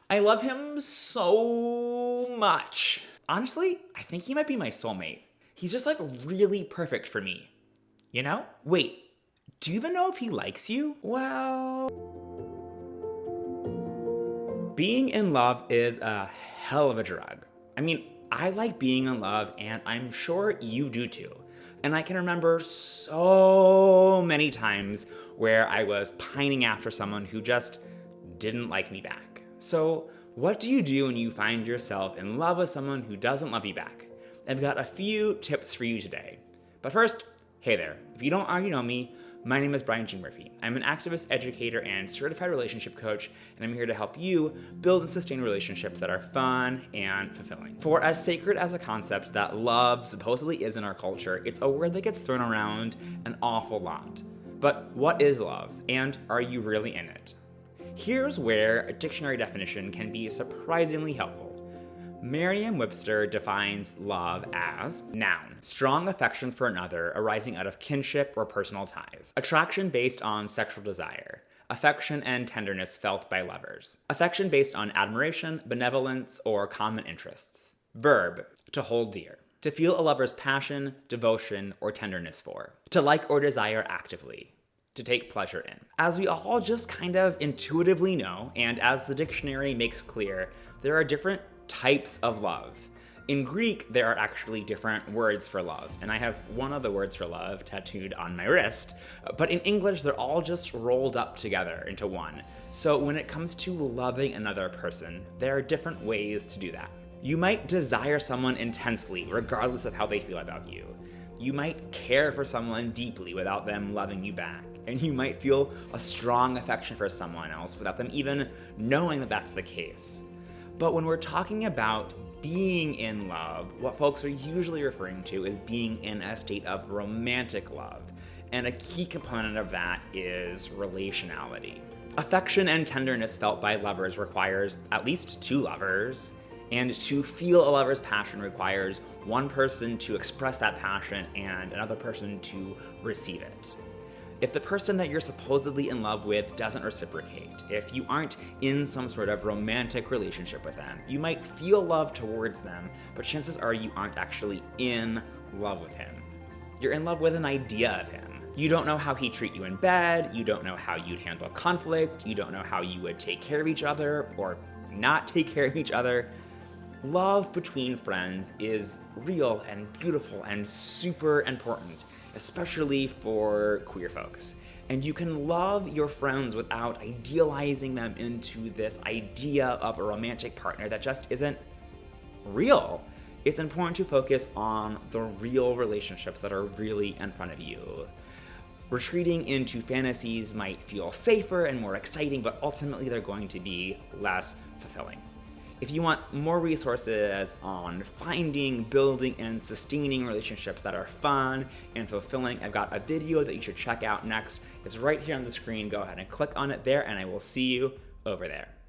I love him so much. Honestly, I think he might be my soulmate. He's just like really perfect for me. You know? Wait, do you even know if he likes you? Well, being in love is a hell of a drug. I mean, I like being in love, and I'm sure you do too. And I can remember so many times where I was pining after someone who just didn't like me back. So, what do you do when you find yourself in love with someone who doesn't love you back? I've got a few tips for you today. But first, hey there. If you don't already know me, my name is Brian G. Murphy. I'm an activist, educator, and certified relationship coach, and I'm here to help you build and sustain relationships that are fun and fulfilling. For as sacred as a concept that love supposedly is in our culture, it's a word that gets thrown around an awful lot. But what is love, and are you really in it? Here's where a dictionary definition can be surprisingly helpful. Merriam-Webster defines love as noun, strong affection for another arising out of kinship or personal ties. Attraction based on sexual desire. Affection and tenderness felt by lovers. Affection based on admiration, benevolence, or common interests. Verb, to hold dear. To feel a lover's passion, devotion, or tenderness for. To like or desire actively. To take pleasure in. As we all just kind of intuitively know, and as the dictionary makes clear, there are different types of love. In Greek, there are actually different words for love, and I have one of the words for love tattooed on my wrist, but in English, they're all just rolled up together into one. So when it comes to loving another person, there are different ways to do that. You might desire someone intensely, regardless of how they feel about you. You might care for someone deeply without them loving you back. And you might feel a strong affection for someone else without them even knowing that that's the case. But when we're talking about being in love, what folks are usually referring to is being in a state of romantic love. And a key component of that is relationality. Affection and tenderness felt by lovers requires at least two lovers. And to feel a lover's passion requires one person to express that passion and another person to receive it. If the person that you're supposedly in love with doesn't reciprocate, if you aren't in some sort of romantic relationship with them, you might feel love towards them, but chances are you aren't actually in love with him. You're in love with an idea of him. You don't know how he'd treat you in bed, you don't know how you'd handle conflict, you don't know how you would take care of each other or not take care of each other. Love between friends is real and beautiful and super important, especially for queer folks. And you can love your friends without idealizing them into this idea of a romantic partner that just isn't real. It's important to focus on the real relationships that are really in front of you. Retreating into fantasies might feel safer and more exciting, but ultimately they're going to be less fulfilling. If you want more resources on finding, building, and sustaining relationships that are fun and fulfilling, I've got a video that you should check out next. It's right here on the screen. Go ahead and click on it there, and I will see you over there.